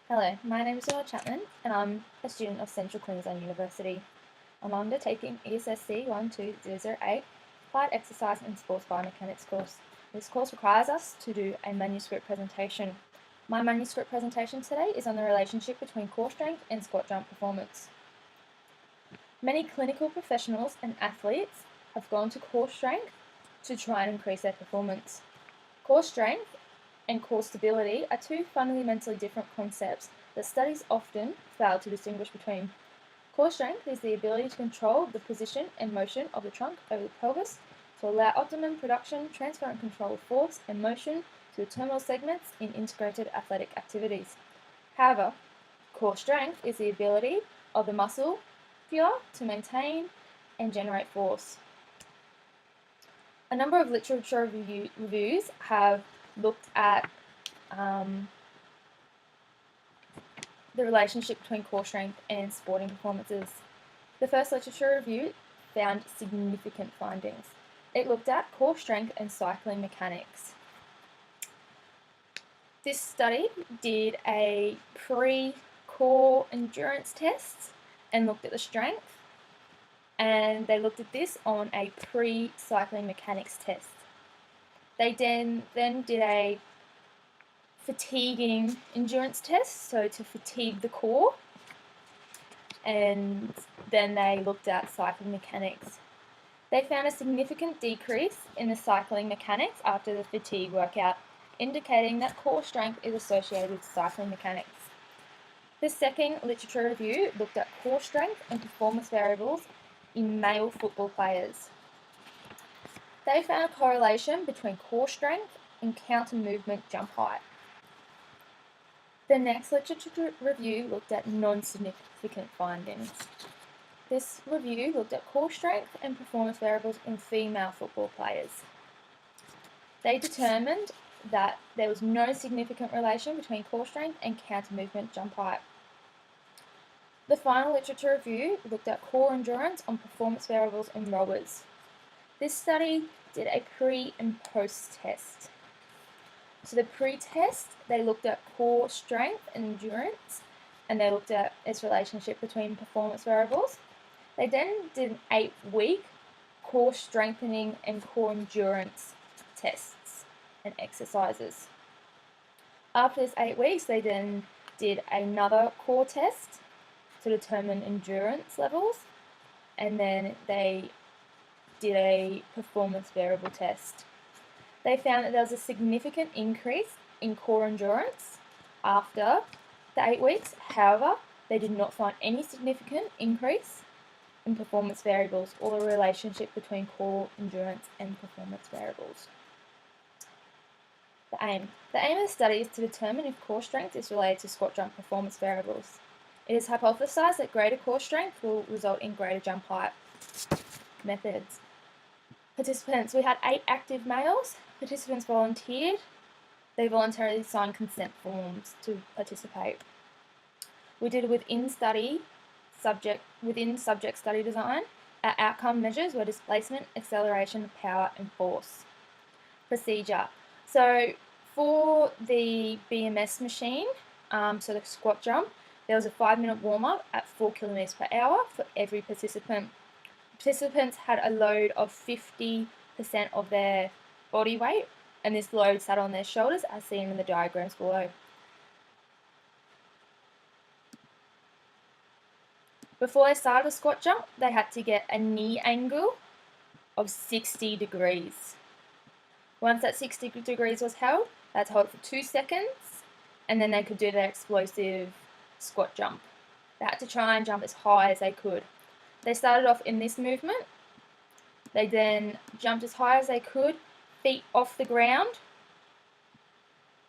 Hello, my name is Noah Chapman and I'm a student of Central Queensland University. I'm undertaking ESSC12008 Applied Exercise and Sports Biomechanics course. This course requires us to do a manuscript presentation. My manuscript presentation today is on the relationship between core strength and squat jump performance. Many clinical professionals and athletes have gone to core strength to try and increase their performance. Core strength and core stability are two fundamentally different concepts that studies often fail to distinguish between. Core strength is the ability to control the position and motion of the trunk over the pelvis to allow optimum production, transfer and control of force and motion to the terminal segments in integrated athletic activities. However, core strength is the ability of the muscle to maintain and generate force. A number of literature reviews have looked at the relationship between core strength and sporting performances. The first literature review found significant findings. It looked at core strength and cycling mechanics. This study did a pre-core endurance test and looked at the strength, and they looked at this on a pre-cycling mechanics test. They then did a fatiguing endurance test, so to fatigue the core, and then they looked at cycling mechanics. They found a significant decrease in the cycling mechanics after the fatigue workout, indicating that core strength is associated with cycling mechanics. The second literature review looked at core strength and performance variables in male football players. They found a correlation between core strength and counter movement jump height. The next literature review looked at non-significant findings. This review looked at core strength and performance variables in female football players. They determined that there was no significant relation between core strength and counter movement jump height. The final literature review looked at core endurance on performance variables in rowers. This study did a pre and post test. So the pre-test, they looked at core strength and endurance, and they looked at its relationship between performance variables. They then did an 8-week core strengthening and core endurance tests and exercises. After this 8 weeks, they then did another core test to determine endurance levels, and then they did a performance variable test. They found that there was a significant increase in core endurance after the 8 weeks. However, they did not find any significant increase in performance variables or the relationship between core endurance and performance variables. The aim of the study is to determine if core strength is related to squat jump performance variables. It is hypothesized that greater core strength will result in greater jump height. Methods. Participants. We had 8 active males. Participants volunteered. They voluntarily signed consent forms to participate. We did within subject study design. Our outcome measures were displacement, acceleration, power, and force. Procedure. So for the BMS machine, so the squat jump, there was a 5-minute warm-up at 4 kilometers per hour for every participant. Participants had a load of 50% of their body weight, and this load sat on their shoulders as seen in the diagrams below. Before they started the squat jump, they had to get a knee angle of 60 degrees. Once that 60 degrees was held, they had to hold it for 2 seconds, and then they could do their explosive squat jump. They had to try and jump as high as they could. They started off in this movement. They then jumped as high as they could, feet off the ground,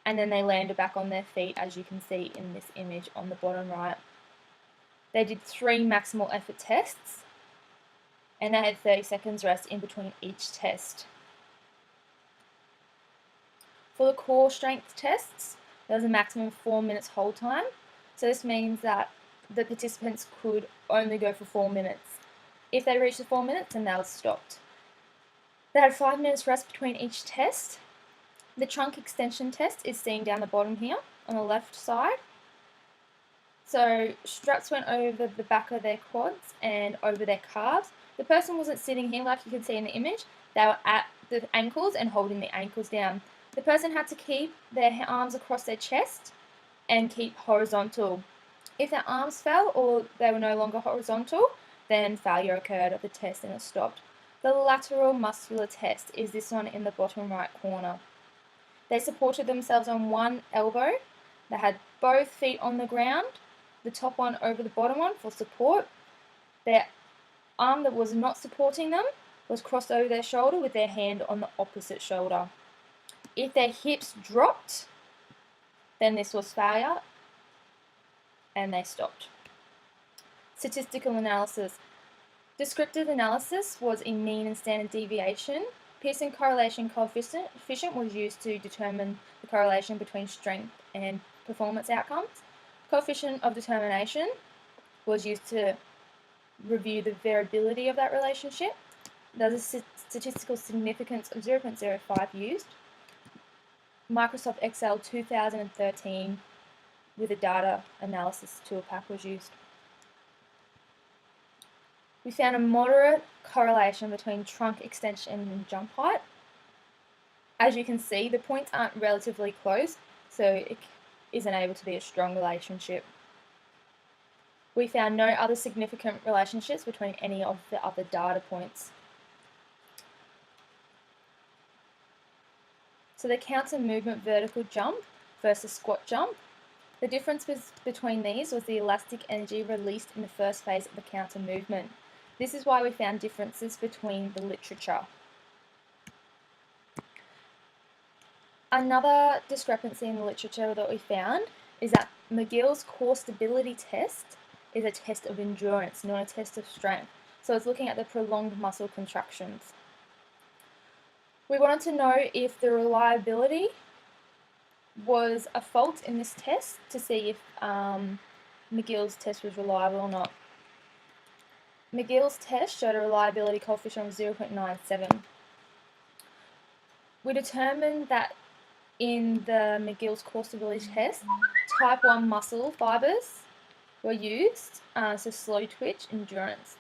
and then they landed back on their feet, as you can see in this image on the bottom right. They did 3 maximal effort tests, and they had 30 seconds rest in between each test. For the core strength tests, there was a maximum of 4 minutes hold time. So this means that the participants could only go for 4 minutes. If they reached the 4 minutes, then they were stopped. They had 5 minutes rest between each test. The trunk extension test is seen down the bottom here on the left side. So straps went over the back of their quads and over their calves. The person wasn't sitting here like you can see in the image. They were at the ankles and holding the ankles down. The person had to keep their arms across their chest and keep horizontal. If their arms fell or they were no longer horizontal, then failure occurred of the test and it stopped. The lateral muscular test is this one in the bottom right corner. They supported themselves on one elbow. They had both feet on the ground, the top one over the bottom one for support. Their arm that was not supporting them was crossed over their shoulder with their hand on the opposite shoulder. If their hips dropped, then this was failure and they stopped. Statistical analysis. Descriptive analysis was a mean and standard deviation. Pearson correlation coefficient was used to determine the correlation between strength and performance outcomes. Coefficient of determination was used to review the variability of that relationship. There's a statistical significance of 0.05 used. Microsoft Excel 2013 with a data analysis toolpack was used. We found a moderate correlation between trunk extension and jump height. As you can see, the points aren't relatively close, so it isn't able to be a strong relationship. We found no other significant relationships between any of the other data points. So the counter movement vertical jump versus squat jump. The difference between these was the elastic energy released in the first phase of the counter movement. This is why we found differences between the literature. Another discrepancy in the literature that we found is that McGill's core stability test is a test of endurance, not a test of strength. So it's looking at the prolonged muscle contractions. We wanted to know if the reliability was a fault in this test to see if McGill's test was reliable or not. McGill's test showed a reliability coefficient of 0.97. We determined that in the McGill's core stability test, type 1 muscle fibers were used, so slow twitch, endurance.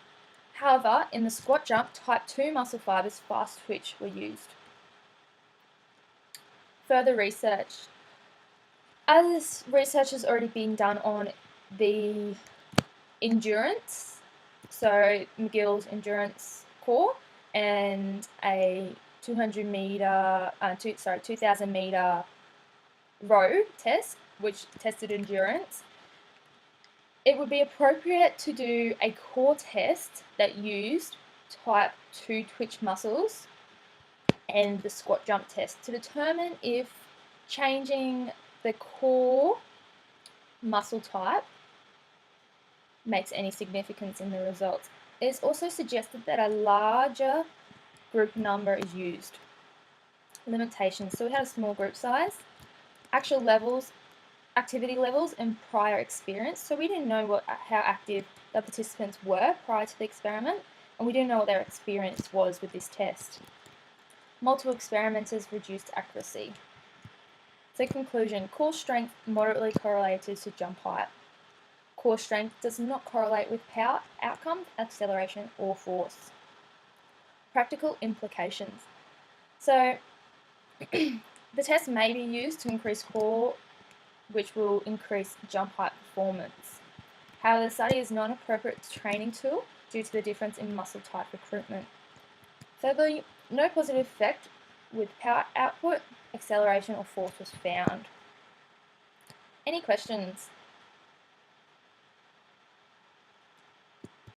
However, in the squat jump, type 2 muscle fibers, fast twitch, were used. Further research. As research has already been done on the endurance, so McGill's endurance core and a 2000 meter row test, which tested endurance, it would be appropriate to do a core test that used type 2 twitch muscles and the squat jump test to determine if changing the core muscle type makes any significance in the results. It is also suggested that a larger group number is used. Limitations. So we had a small group size, actual levels, activity levels, and prior experience. So we didn't know how active the participants were prior to the experiment, and we didn't know what their experience was with this test. Multiple experimenters reduced accuracy. So conclusion, core strength moderately correlated to jump height. Core strength does not correlate with power outcomes, acceleration, or force. Practical implications. So the test may be used to increase core, which will increase jump height performance. However, the study is not an appropriate training tool due to the difference in muscle type recruitment. Thirdly, no positive effect with power output, acceleration, or force was found. Any questions?